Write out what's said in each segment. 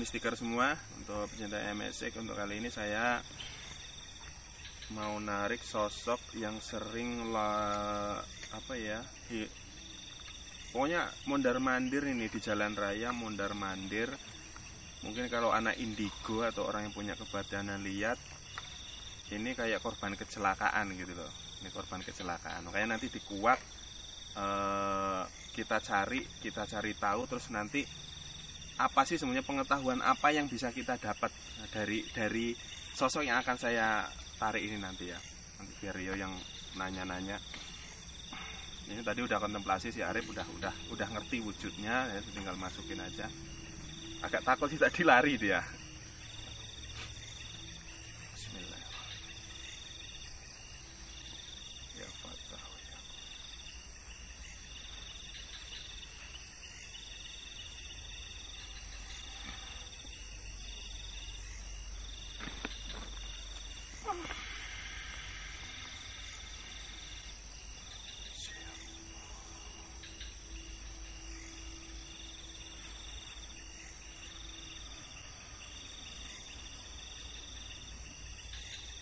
mistiker semua, untuk pecinta MSX, untuk kali ini saya mau narik sosok yang sering pokoknya mondar-mandir ini di jalan raya, mondar-mandir. Mungkin kalau anak indigo atau orang yang punya kebadangan lihat, ini kayak korban kecelakaan gitu loh. Ini korban kecelakaan. Makanya nanti dikuak, kita cari tahu, terus nanti apa sih sebenarnya pengetahuan apa yang bisa kita dapat dari sosok yang akan saya tarik ini nanti ya. Nanti biar Rio yang nanya-nanya. Ini tadi udah kontemplasi, si Arif udah ngerti wujudnya, ya tinggal masukin aja. Agak takut sih tadi lari dia. Bismillahirrahmanirrahim. Ya Fatah ya.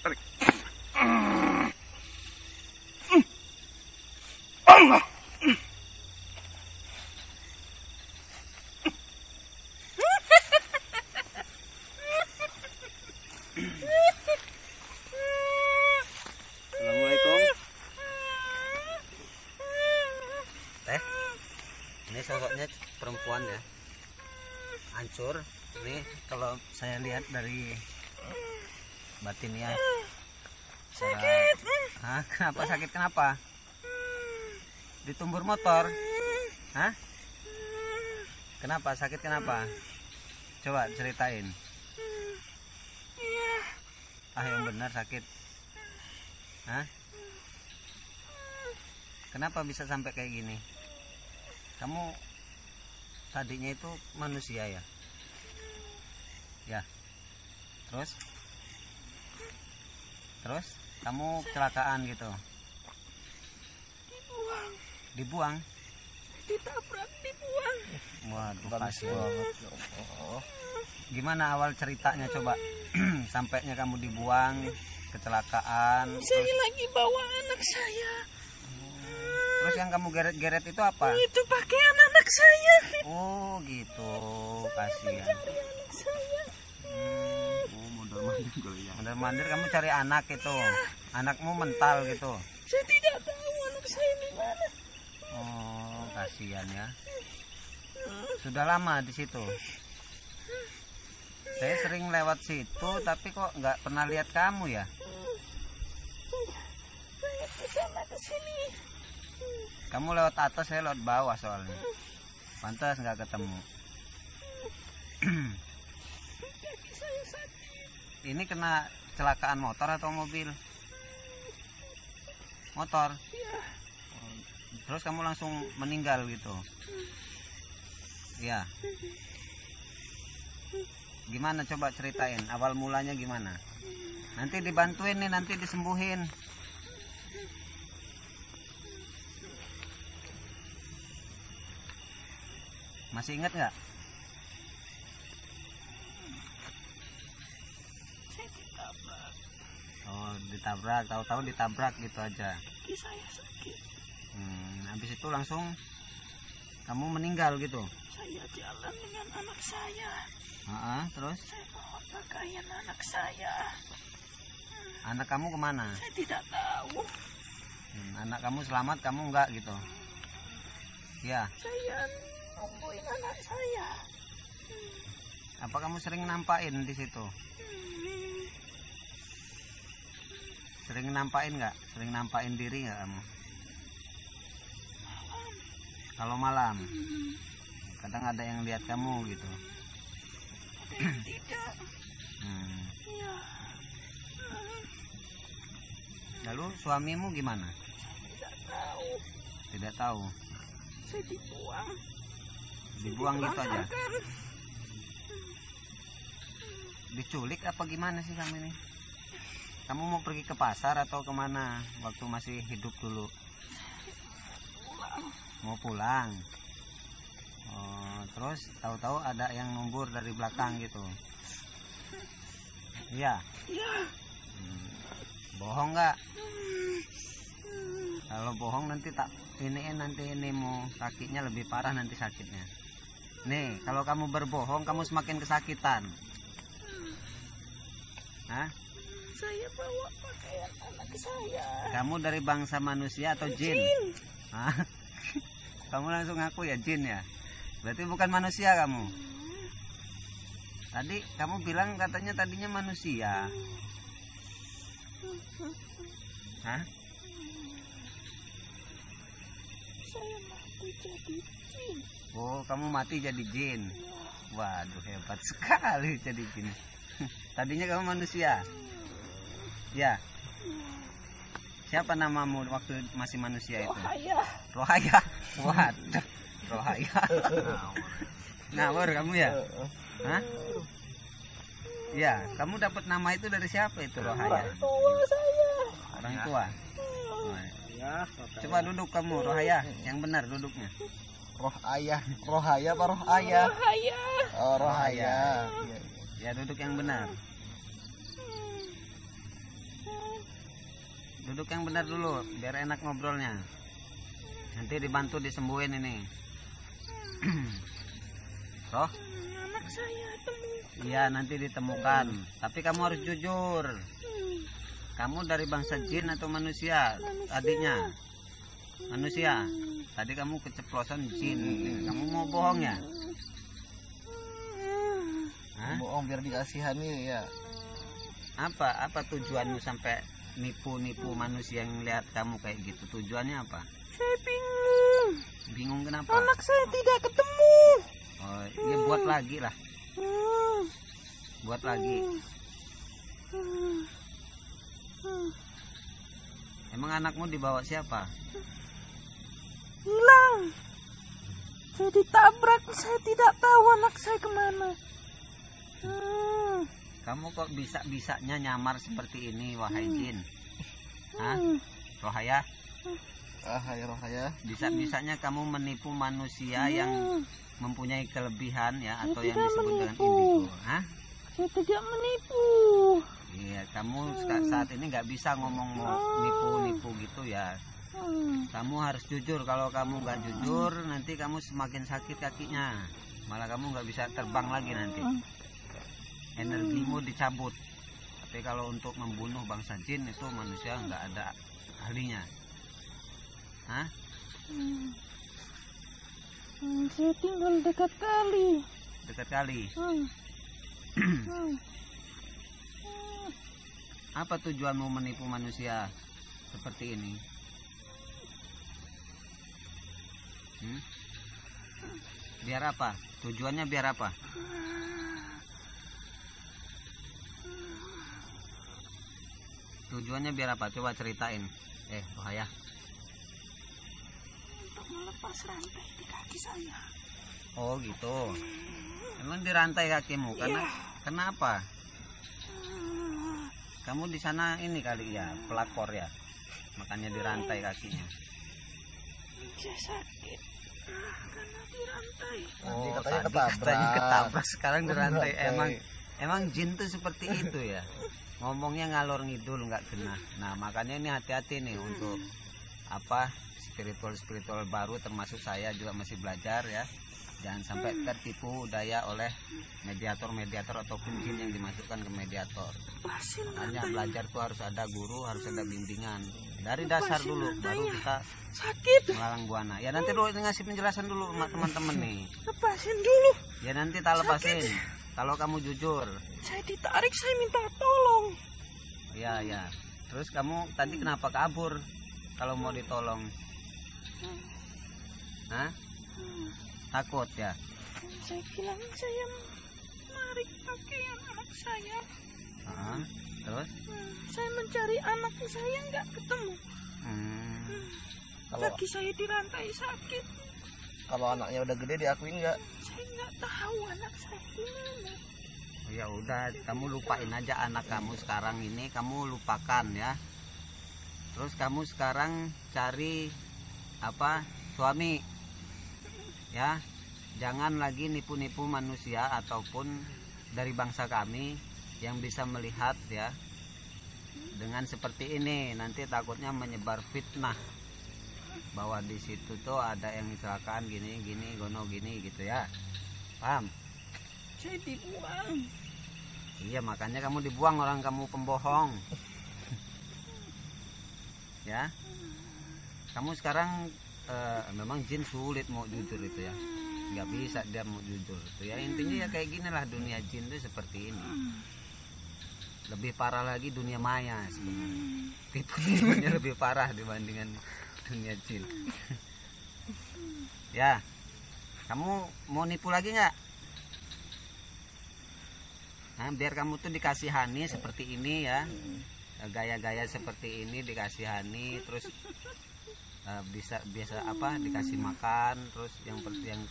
Tarik. Allah. Assalamualaikum. Ini sosoknya perempuan ya, hancur. Ini kalau saya lihat dari batinnya. Sakit. Hah? Kenapa sakit? Kenapa? Ditumbur motor? Hah? Kenapa sakit? Kenapa? Coba ceritain. Iya. Yang benar sakit. Hah? Kenapa bisa sampai kayak gini? Kamu tadinya itu manusia ya? Ya. Terus kamu kecelakaan gitu? Dibuang? Ditabrak, dibuang. Waduh, kasihan banget ya Allah. Gimana awal ceritanya coba? Sampainya kamu dibuang, kecelakaan. Saya lagi bawa anak saya. Terus yang kamu geret-geret itu apa? Itu pakaian anak saya. Oh gitu, kasihan. Cari anak saya. Mondar-mandir kamu cari anak itu. Anakmu mental gitu. Saya tidak tahu anak saya di mana. Oh, kasihan ya. Sudah lama di situ. Saya sering lewat situ, tapi kok nggak pernah lihat kamu ya? Saya kesana kesini. Kamu lewat atas, saya lewat bawah soalnya. Pantas nggak ketemu. Kaki saya sakit. Ini kena kecelakaan motor atau mobil? Motor. Ya. Terus kamu langsung meninggal gitu? Ya. Gimana coba ceritain awal mulanya gimana? Nanti dibantuin nih, nanti disembuhin. Masih ingat nggak? Saya ditabrak. Oh, ditabrak, tahu-tahu ditabrak gitu aja. Kaki saya sakit. Habis itu langsung kamu meninggal gitu? Saya jalan dengan anak saya. Terus? Saya bawa pakaian anak saya. Anak kamu kemana? Saya tidak tahu. Anak kamu selamat, kamu enggak gitu? Ya. Saya nungguin anak saya. Apa kamu sering nampain di situ? Sering nampain nggak? Sering nampain diri nggak kamu? Kalau malam, kadang ada yang lihat kamu gitu. Tidak. Ya. Lalu suamimu gimana? Tidak tahu. Tidak tahu. Saya dibuang. Dibuang gitu aja. Dilantarkan. Diculik apa gimana sih kamu ini? Kamu mau pergi ke pasar atau kemana waktu masih hidup dulu? Pulang. Mau pulang? Oh, terus tahu-tahu ada yang numbur dari belakang gitu. Iya. Iya. Bohong nggak? Kalau bohong nanti tak nanti mau sakitnya lebih parah nanti sakitnya. Nih, kalau kamu berbohong kamu semakin kesakitan. Hah? Saya bawa pakaian anak saya. Kamu dari bangsa manusia atau jin? Hah? Kamu langsung ngaku ya jin ya? Berarti bukan manusia kamu. Tadi kamu bilang katanya tadinya manusia. Hah? Saya mati jadi jin. Oh, kamu mati jadi jin. Waduh, hebat sekali jadi jin. Tadinya kamu manusia. Ya. Siapa namamu waktu masih manusia itu? Rohaya. Rohaya. Waduh, Rohaya. Ngawur kamu ya? Hah? Ya, kamu dapat nama itu dari siapa itu Rohaya? Orang tua saya. Orang tua. Coba duduk kamu Rohaya, yang benar duduknya. Rohaya apa roh ayah? Rohaya. Oh, Rohaya. Ya duduk yang benar. Duduk yang benar dulu, biar enak ngobrolnya. Nanti dibantu disembuhin ini. Roh? Anak saya temu. Iya nanti ditemukan. Tapi kamu harus jujur. Kamu dari bangsa jin atau manusia? Adiknya? Manusia. Tadi kamu keceplosan jin. Kamu mau bohong ya? Hah? Bohong biar dikasihani ya. Apa tujuanmu sampai nipu manusia yang lihat kamu kayak gitu? Tujuannya apa? Saya bingung. Bingung kenapa? Anak saya tidak ketemu. Oh, ya buat lagi lah. Buat lagi. Emang anakmu dibawa siapa? Hilang. Saya ditabrak. Saya tidak tahu anak saya kemana. Kamu kok bisa-bisanya nyamar seperti ini, wahai jin? Hah? Rohaya? Rohaya. Bisa-bisanya kamu menipu manusia yang mempunyai kelebihan ya, atau Saya yang tidak disebut dengan menipu. indigo. Hah? Saya tidak menipu. Iya, kamu saat ini nggak bisa ngomong mau nipu-nipu gitu ya. Kamu harus jujur. Kalau kamu nggak jujur, nanti kamu semakin sakit kakinya. Malah kamu nggak bisa terbang lagi nanti. Energimu dicabut. Tapi kalau untuk membunuh bangsa jin itu manusia nggak ada ahlinya. Hah? Saya tinggal dekat kali. Dekat kali. Apa tujuanmu menipu manusia seperti ini? Biar apa? Tujuannya biar apa? Tujuannya biar apa? Coba ceritain. Rohaya. Untuk melepas rantai di kaki saya. Oh gitu. Emang dirantai kakimu? Kenapa? Kamu di sana ini kali ya, pelakor ya. Makanya dirantai kakinya. Saya sakit karena dirantai. Oh, katanya tadi ketabrak. katanya ketabrak, sekarang dirantai. Dirantai. Emang jin tuh seperti itu ya. Ngomongnya ngalor ngidul nggak kena. Nah makanya ini hati-hati nih untuk apa spiritual baru, termasuk saya juga masih belajar ya. Jangan sampai tertipu daya oleh mediator ataupun jin yang dimasukkan ke mediator. Makanya belajar tuh harus ada guru, harus ada bimbingan dari dasar dulu, baru kita sakit melalang buana. Ya nanti dulu ngasih penjelasan dulu sama teman-teman nih. lepasin dulu. Ya nanti tak lepasin. Kalau kamu jujur. Saya ditarik, saya minta tolong. Ya. Terus kamu tadi kenapa kabur kalau mau ditolong? Hah? Takut ya? Saya bilang saya menarik pakaian anak saya. Terus? Saya mencari anak saya nggak ketemu. Kalau Kaki saya dirantai sakit. kalau anaknya udah gede diakuin nggak? Saya nggak tahu anak saya di mana. Ya udah, kamu lupain aja anak kamu sekarang ini, kamu lupakan ya. Terus kamu sekarang cari apa? Suami. Ya. jangan lagi nipu-nipu manusia ataupun dari bangsa kami yang bisa melihat ya dengan seperti ini. Nanti takutnya menyebar fitnah bahwa di situ tuh ada yang kecelakaan gini gono gini gitu ya. Paham? Saya dibuang. Iya, makanya kamu dibuang, orang kamu pembohong. Ya. Kamu sekarang memang jin sulit mau jujur itu ya. Nggak bisa dia mau jujur itu ya. Intinya ya kayak gini lah, dunia jin itu seperti ini. Lebih parah lagi dunia maya sebenarnya. Tipu-tipunya lebih parah dibandingkan dunia jin. Ya. Kamu mau nipu lagi nggak? Nah, biar kamu tuh dikasihani seperti ini ya, gaya-gaya seperti ini dikasihani, terus biasa apa dikasih makan, terus yang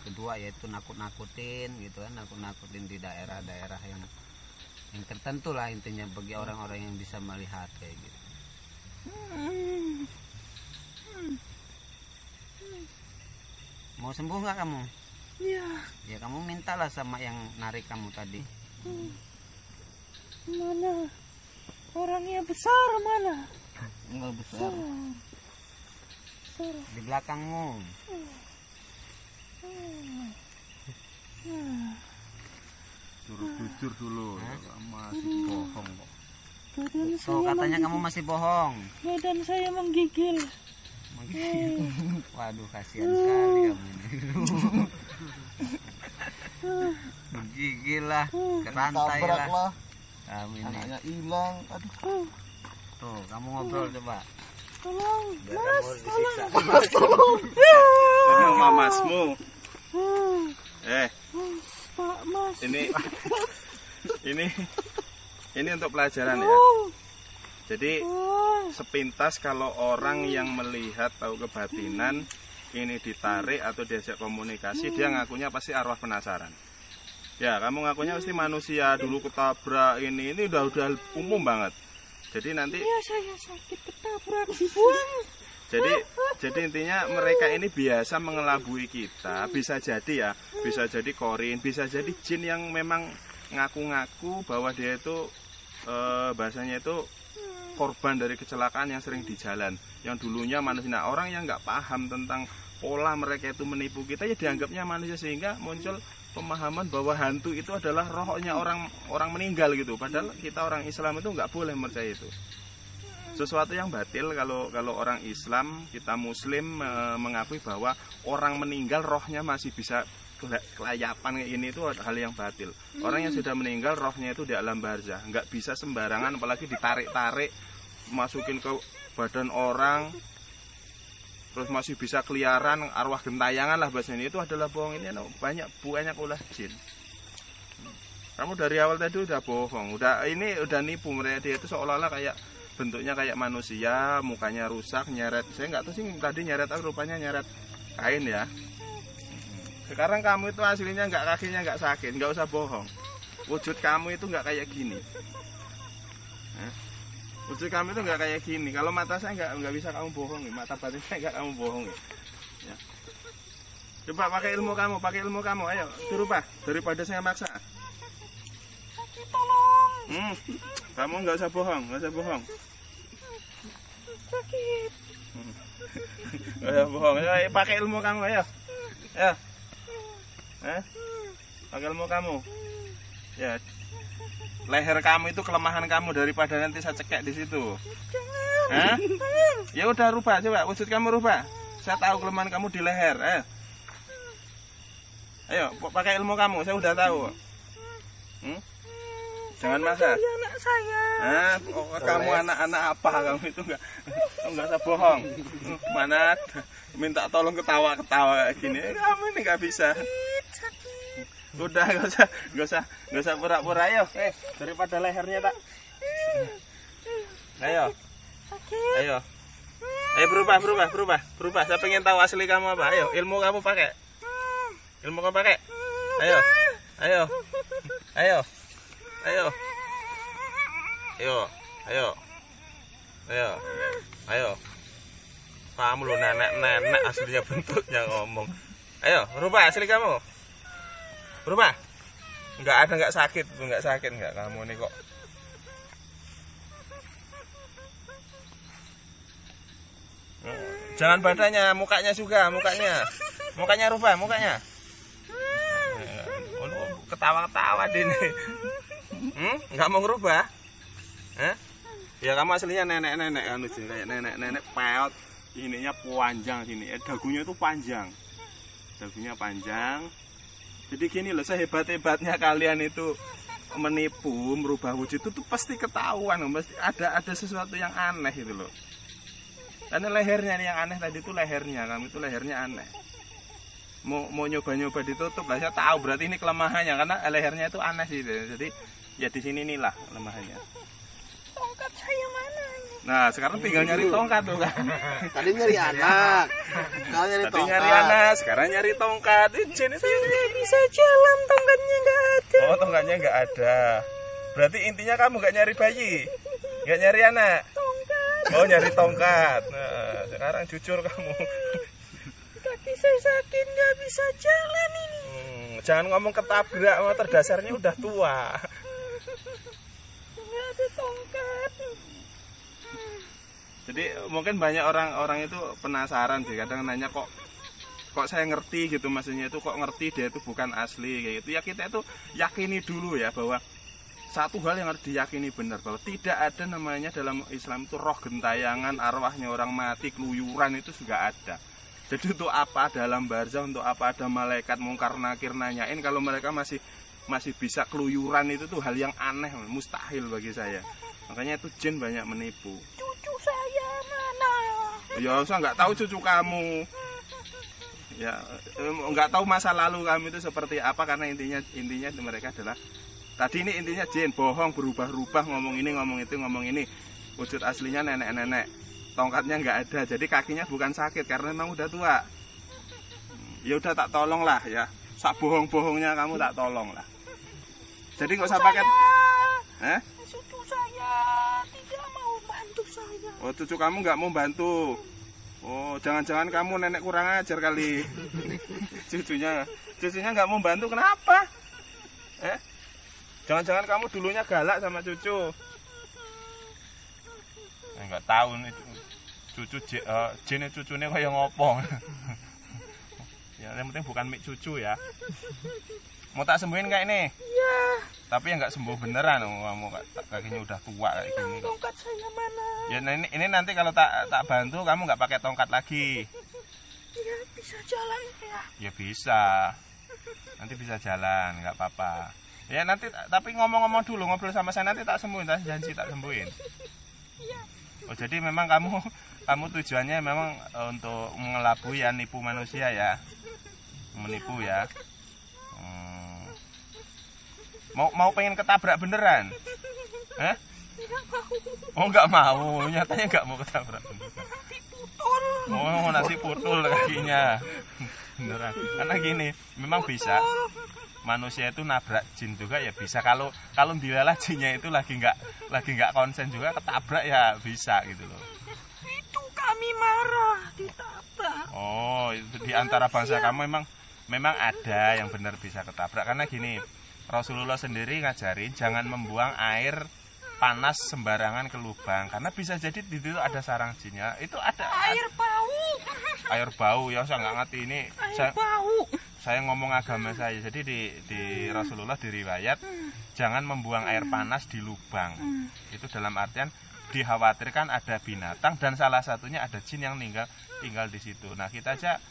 kedua yaitu nakut-nakutin gitu kan, nakut-nakutin di daerah-daerah yang tertentu lah intinya bagi orang-orang yang bisa melihat kayak gitu. Mau sembuh nggak kamu? Ya. Ya kamu mintalah sama yang narik kamu tadi. Mana? Orangnya besar mana? Enggak besar. Besar. Di belakangmu. Suruh jujur dulu. Masih bohong kok. Badan Oh, saya katanya kamu masih bohong. badan saya menggigil. Waduh, kasihan sekali kamu ini. Menggigil lah, ke rantai Tabrak lah. lah. Kamu ini. Anaknya hilang. Aduh. Tuh, kamu ngobrol coba. Tolong, Biar Mas, kamu disiksa. Emang mamasmu. Pak Mas. Ini untuk pelajaran ya. Jadi sepintas kalau orang yang melihat tahu kebatinan ini ditarik atau diajak komunikasi, dia ngakunya pasti arwah penasaran. Ya, kamu ngakunya pasti manusia dulu ketabrak ini udah umum banget. Jadi nanti Ya saya sakit ketabrak dibuang. jadi intinya mereka ini biasa mengelabui kita, bisa jadi ya, bisa jadi korin, bisa jadi jin yang memang ngaku-ngaku bahwa dia itu bahasanya itu korban dari kecelakaan yang sering di jalan, yang dulunya manusia. Nah, orang yang nggak paham tentang pola mereka itu menipu kita ya dianggapnya manusia, sehingga muncul pemahaman bahwa hantu itu adalah rohnya orang meninggal gitu. Padahal kita orang Islam itu nggak boleh percaya itu. Sesuatu yang batil kalau orang Islam, kita Muslim mengakui bahwa orang meninggal rohnya masih bisa kelayapan kayak ini, itu hal yang batil. Orang yang sudah meninggal rohnya itu di alam barzah, nggak bisa sembarangan, apalagi ditarik-tarik masukin ke badan orang, terus masih bisa keliaran, arwah gentayangan lah bahasanya. Itu adalah bohong. Ini banyak ulah jin. Kamu dari awal tadi udah bohong, udah nipu mereka. Dia itu seolah-olah kayak bentuknya kayak manusia, mukanya rusak, nyeret. Saya nggak tahu sih tadi nyeret apa, rupanya nyeret kain ya. Sekarang kamu itu aslinya kakinya nggak sakit, nggak usah bohong. Wujud kamu itu nggak kayak gini. Wujud kamu itu nggak kayak gini. Kalau mata saya nggak bisa kamu bohongi, mata batin saya nggak kamu bohongi. Ya. Coba pakai ilmu kamu, ayo dirubah daripada saya maksa. Tolong. Kamu nggak usah bohong, Sakit. Nggak usah bohong. Ayo, pakai ilmu kamu, ayo. Pakai ilmu kamu. Ya, leher kamu itu kelemahan kamu, daripada nanti saya cekek di situ. Jangan. Ya udah rubah, coba wujud kamu rubah. Saya tahu kelemahan kamu di leher. Ayo, pakai ilmu kamu, saya udah tahu. Jangan maksa. Dia anak saya. Kamu anak-anak apa? Kamu itu nggak usah bohong. Mana minta tolong ketawa kayak gini. Kamu ini nggak bisa. Sakit. Udah nggak usah pura-pura. Ayo, daripada lehernya tak. Ayo, Sakit. ayo berubah. Saya pengen tahu asli kamu apa. Ayo, ilmu kamu pakai. Ayo. Kamu lo nenek aslinya bentuknya ngomong. Ayo, rubah asli kamu. Rumah? Enggak sakit enggak kamu nih kok. Jangan badannya, mukanya juga, mukanya rubah, mukanya. Ketawa-ketawa dini. Enggak mau ngerubah? Ya kamu aslinya nenek-nenek kan, kayak nenek-nenek peot. Ininya panjang sini, dagunya itu panjang. Dagunya panjang. Jadi gini loh, sehebat-hebatnya kalian itu menipu, merubah wujud itu tuh pasti ketahuan, pasti ada sesuatu yang aneh gitu loh. Karena lehernya nih yang aneh tadi itu lehernya, kamu itu lehernya aneh. Mau nyoba-nyoba ditutup lah, saya tahu berarti ini kelemahannya karena lehernya itu aneh sih. Jadi ya di sini inilah kelemahannya. Tongkat saya mana ini? Nah sekarang tinggal nyari tongkat tuh kan. Tadi nyari anak. Sekarang nyari Tadi tongkat. nyari anak, sekarang nyari tongkat. Saya nggak bisa jalan, tongkatnya nggak ada. Oh tongkatnya nggak ada. Berarti intinya kamu nggak nyari bayi, nggak nyari anak. Tongkat. Oh nyari tongkat. Nah sekarang jujur kamu. Kaki saya sakit, nggak bisa jalan ini. Jangan ngomong ketabrak, motor dasarnya udah tua. Nggak ada tongkat. Jadi mungkin banyak orang itu penasaran sih, kadang nanya kok saya ngerti gitu, maksudnya itu kok ngerti dia itu bukan asli kayak gitu. Ya kita itu yakini dulu ya bahwa satu hal yang harus diyakini benar, bahwa tidak ada namanya dalam Islam itu roh gentayangan, arwahnya orang mati, keluyuran itu juga ada. Jadi untuk apa dalam barzah, untuk apa ada malaikat mungkar nakir nanyain kalau mereka masih bisa keluyuran, itu tuh hal yang aneh, mustahil bagi saya. Makanya itu jin banyak menipu. Cucu saya mana? Ya saya nggak tahu cucu kamu. Ya nggak tahu masa lalu kamu itu seperti apa, karena intinya mereka adalah tadi ini intinya jin bohong, berubah-ubah, ngomong ini ngomong itu ngomong ini. Wujud aslinya nenek-nenek, tongkatnya nggak ada, jadi kakinya bukan sakit karena memang udah tua. Ya udah tak tolong lah ya, sak bohong-bohongnya kamu tak tolong lah. Jadi nggak usah pakai. Cucu saya tidak mau bantu saya. Oh cucu kamu nggak mau bantu. Oh jangan-jangan kamu nenek kurang ajar kali. Cucunya nggak mau bantu, kenapa? Jangan-jangan kamu dulunya galak sama cucu. Nggak tahu nih cucu jin cucunya kayak ngopong. Ya yang penting bukan mik cucu ya. Mau tak sembuhin kayak ini? Iya. Tapi yang nggak sembuh beneran, kamu kakinya udah tua kayak gini. Tongkat saya mana? Ya ini nanti kalau tak bantu kamu nggak pakai tongkat lagi. Iya bisa jalan ya. Ya bisa. Nanti bisa jalan, nggak apa-apa. Ya nanti tapi ngomong-ngomong dulu, ngobrol sama saya nanti tak sembuhin, tak janji tak sembuhin. Iya. Oh jadi memang kamu tujuannya memang untuk mengelabui ya, nipu manusia ya, menipu ya. Mau pengen ketabrak beneran? Oh nggak mau, nyatanya nggak mau ketabrak beneran. Oh nasi putul kakinya beneran. Karena gini, memang bisa manusia itu nabrak jin juga ya bisa, kalau dilalah jinnya itu lagi nggak konsen juga ketabrak ya bisa gitu loh. Itu kami marah ditabrak. Oh di antara bangsa kamu memang ada yang benar bisa ketabrak, karena gini Rasulullah sendiri ngajarin jangan membuang air panas sembarangan ke lubang, karena bisa jadi di situ ada sarang jinnya. Itu ada Air bau. air bau ya, saya nggak ngerti ini. Bau. Saya ngomong agama saya, jadi di Rasulullah diriwayat jangan membuang air panas di lubang. Itu dalam artian dikhawatirkan ada binatang dan salah satunya ada jin yang tinggal di situ. Nah kita aja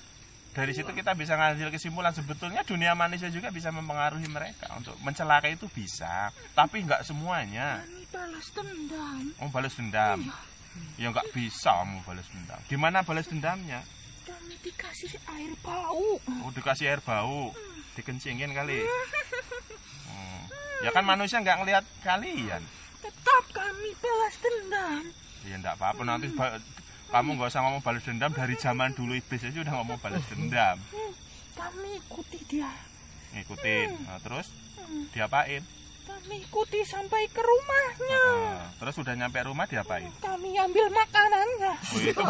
dari situ kita bisa ngambil kesimpulan sebetulnya dunia manusia juga bisa mempengaruhi mereka untuk mencelakai, itu bisa, tapi nggak semuanya. Kami balas dendam. Oh balas dendam? Ya nggak bisa kamu balas dendam. Gimana balas dendamnya? Kami dikasih air bau. Oh dikasih air bau, dikencingin kali. Ya kan manusia nggak ngelihat kalian. Tetap kami balas dendam. Ya enggak apa-apa, nanti kamu nggak usah ngomong balas dendam, dari zaman dulu iblis aja udah ngomong balas dendam. Kami ikuti dia. Ngikutin, nah, terus diapain? Kami ikuti sampai ke rumahnya. Terus udah nyampe rumah diapain? Kami ambil makanannya. Oh itu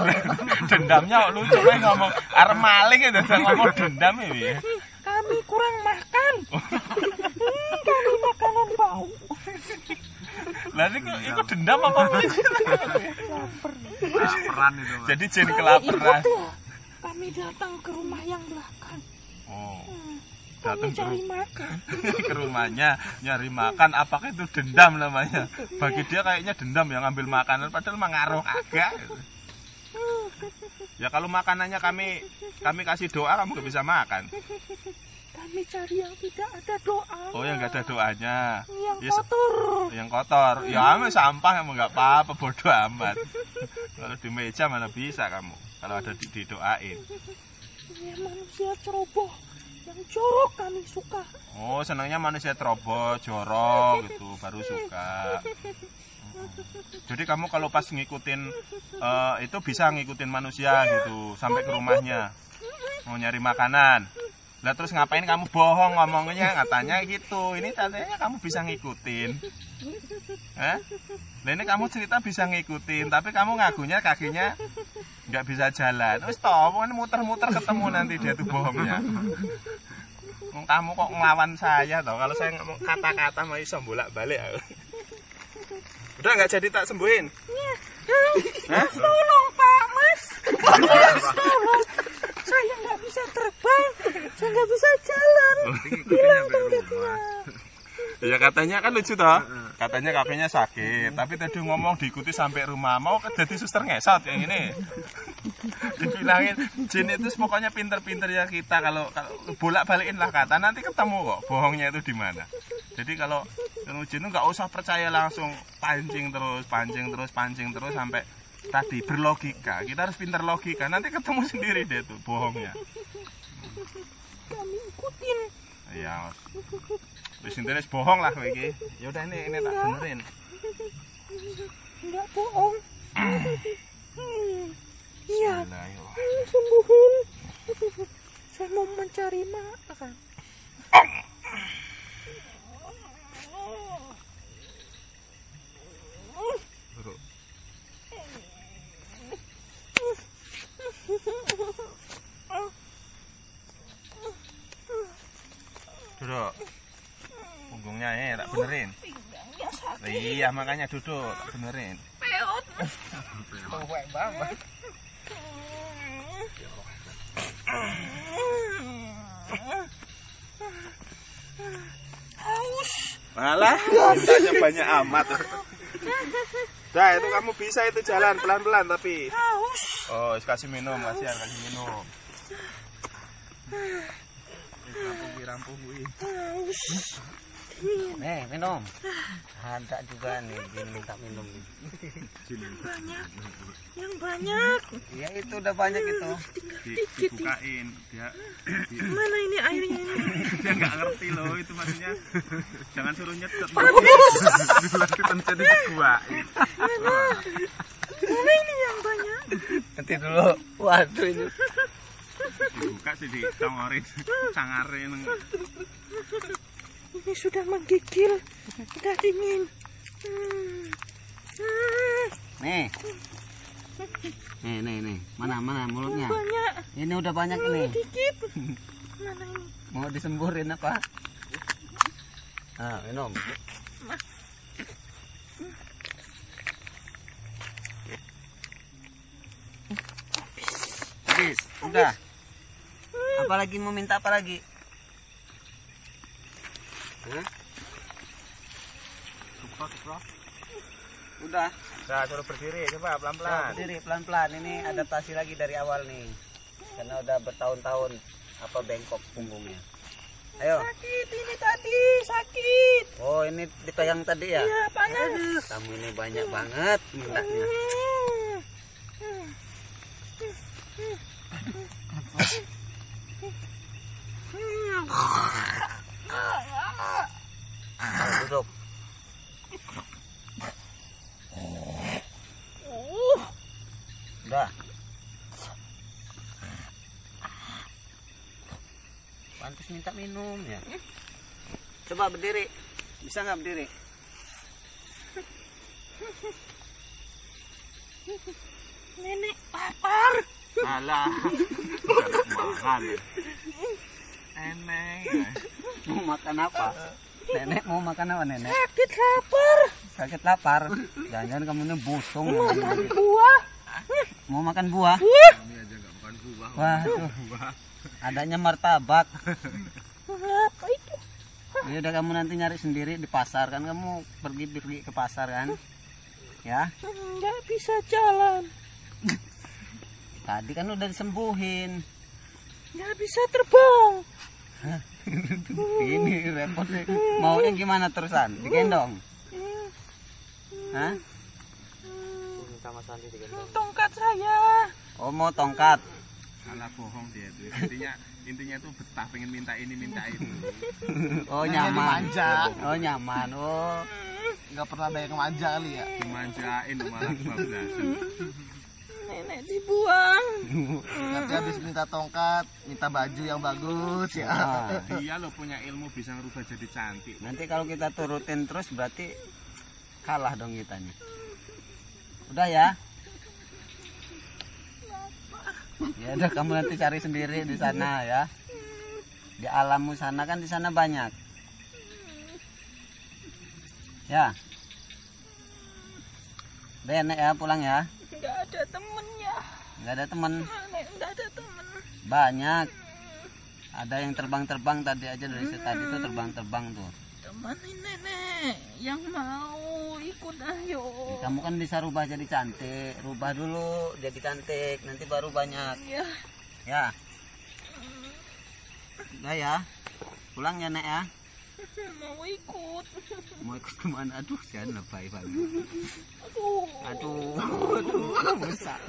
dendamnya lucu, ngomong arep maling itu ngomong dendam ini. Kami kurang makan. Kali makanan bau. Lah itu dendam apa? Kelaparan itu, Mas. Jadi jin Kami kelaparan. ikut ya. Kami datang ke rumah yang belakang. Oh. Kami Datang ke cari makan. ke rumahnya nyari makan, apakah itu dendam namanya? Bagi dia kayaknya dendam yang ngambil makanan padahal mengaruh kagak. Ya kalau makanannya kami kasih doa kamu gak bisa makan. Kami cari yang tidak ada doa. Oh yang gak ada doanya. Yang Ya, kotor. yang kotor. Ya ame sampah emang nggak apa-apa, bodoh amat. Kalau di meja mana bisa kamu? Kalau ada didoain. Ya manusia ceroboh. Yang jorok kami suka. Oh senangnya manusia ceroboh, jorok gitu, baru suka. Jadi kamu kalau pas ngikutin itu bisa ngikutin manusia gitu sampai ke rumahnya mau nyari makanan. Lah terus ngapain kamu bohong ngomongnya katanya gitu. Ini tandanya kamu bisa ngikutin. Lah ini kamu cerita bisa ngikutin tapi kamu ngakunya kakinya nggak bisa jalan. Terus toh muter-muter ketemu nanti dia tuh bohongnya. Kamu kok ngelawan saya toh. Kalau saya ngomong kata-kata mau iso bolak-balik. Udah nggak jadi tak sembuhin? Hah? Tolong Pak Mas. Mas tolong. Saya nggak bisa terbang. Saya nggak bisa jalan. Hilangkan kakinya. Ya katanya kan lucu toh. Katanya kakinya sakit. Tapi tadi ngomong diikuti sampai rumah. Mau jadi suster ngesot yang ini. Dibilangin jin itu pokoknya pinter-pinter ya kita. Kalau bolak-balikin lah kata nanti ketemu kok bohongnya itu di mana. Jadi kalau jin itu nggak usah percaya langsung pancing terus sampai tadi berlogika. Kita harus pinter logika. Nanti ketemu sendiri deh tuh bohongnya. Kami ikutin. Ya. Wis intine bohong lah kowe iki. Ya udah ini tak benerin. Enggak bohong. Iya. Lah yo. Sembuhin. Saya mau mencari makan. Duduk. Punggungnya tak benerin. Iya makanya duduk tak benerin. Peot. Pewek banget. Haus. Malah mintanya banyak amat. Dah itu kamu bisa itu jalan pelan-pelan tapi. Haus. Oh, kasih minum, kasihan kasih minum. Rampung kuwi. Haus. Nih minum. Ada juga nih jin minta minum nih. Banyak. Yang banyak. Ya itu udah banyak itu. Dibukain dia Mana ini airnya ini? dia nggak ngerti loh itu maksudnya jangan suruh nyetet dipencet di gua Mana ini yang banyak? Nanti dulu. Waduh ini. dibuka sih ditongorin sangarin. Ini sudah menggigil. Sudah dingin. Nih. Nih. Mana mulutnya? Banyak. Ini udah banyak ini. Dikit. Mana ini? Mau disemburin apa? Ah, minum. Habis. Udah. Apalagi mau minta apa lagi? Hah? Udah. Nah, suruh berdiri coba pelan-pelan. Berdiri pelan-pelan. Ini adaptasi lagi dari awal nih. Karena udah bertahun-tahun apa bengkok punggungnya. Ayo. Sakit ini tadi. Sakit. Oh, ini dipegang tadi ya? Ya panas. Kamu ini banyak banget mintanya. Ayo, duduk. Udah. Pantas minta minum ya. Coba berdiri. Bisa nggak berdiri? Nenek lapar. Alah. Makan. Eneng. Mau makan apa? Nenek mau makan apa nenek? Sakit lapar. Sakit lapar. Jangan-jangan kamu ini busung. Buah. Mau makan buah? Ini aja nggak makan buah. Wah, tuh. Adanya martabak. Apa itu? Ya udah kamu nanti nyari sendiri di pasar kan, kamu pergi ke pasar kan? Ya. Nggak bisa jalan. Tadi kan udah disembuhin. Nggak bisa terbang. Ini repot nih. Maunya gimana terusan? Digendong? Hah? Tongkat saya. Oh mau tongkat? Salah bohong dia itu. Intinya itu betah pengen minta ini minta itu. Oh nyaman. Manja. Oh nyaman. Oh Nggak pernah ada yang manja kali ya. Dimanjain malah kebablasan. Nenek dibuang. Nanti habis minta tongkat, minta baju yang bagus ya. nah, Dia lo punya ilmu bisa ngerubah jadi cantik. nanti kalau kita turutin terus berarti kalah dong kitanya. Udah ya. Ya udah kamu nanti cari sendiri di sana ya. Di alammu sana kan di sana banyak. Ya. Udah ya, Nek ya pulang ya. Nggak ada temennya. Nggak ada temen. Nek, nggak ada temen. Banyak. Ada yang terbang-terbang tadi aja dari tadi tuh terbang-terbang tuh. Temanin nenek yang mau ikut ayo. Kamu kan bisa rubah jadi cantik. Rubah dulu jadi cantik, nanti baru banyak. Ya. Ya. Udah ya. Pulang ya, Nek ya. Mau ikut. Mau ikut kemana? Aduh, jangan lebay banget. Aduh. Aduh, rusak.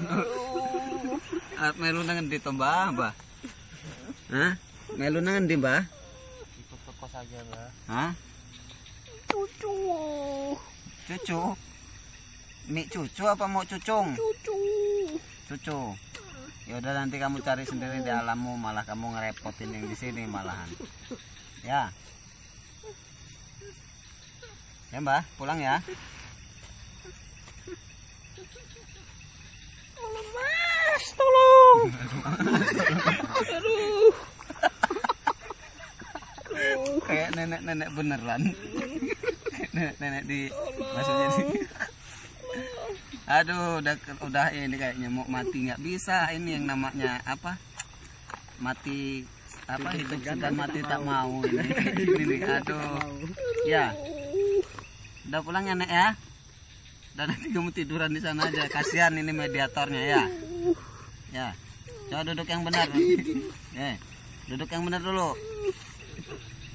Arep melu nang endi to, Mbah? Mbah. Hah? Melu nang endi, Mbah? Ikut ke kos aja, Mbak. Hah? Cucu. Cucu. Mie cucu apa mau cucung? Cucu. Cucu. Ya udah nanti kamu cari sendiri di alammu, malah kamu ngerepotin yang di sini malahan. Ya. Ya, Mbah, pulang ya. Mas, tolong. Aduh. Kayak nenek-nenek beneran. Nenek-nenek di maksudnya di. Aduh, udah ini kayaknya mau mati nggak bisa. Ini yang namanya apa? Mati apa hidup sudah mati tak mau ini. Ini nih, aduh. Ya. Udah pulang ya, Nek ya. Dan nanti kamu tiduran di sana aja. Kasihan ini mediatornya ya. Ya. Coba duduk yang benar. Duduk yang benar dulu.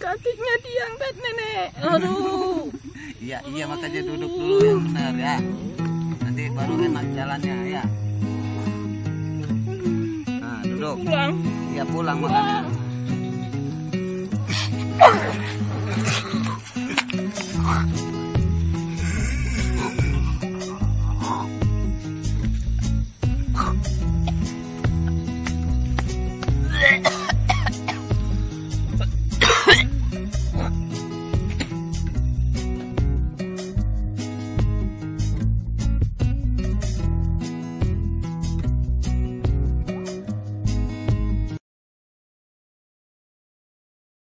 Kakinya diangkat nenek. Aduh. Iya makanya duduk dulu yang benar ya. Nanti baru enak jalannya ya. Nah, duduk. Pulang. Ya pulang makanya.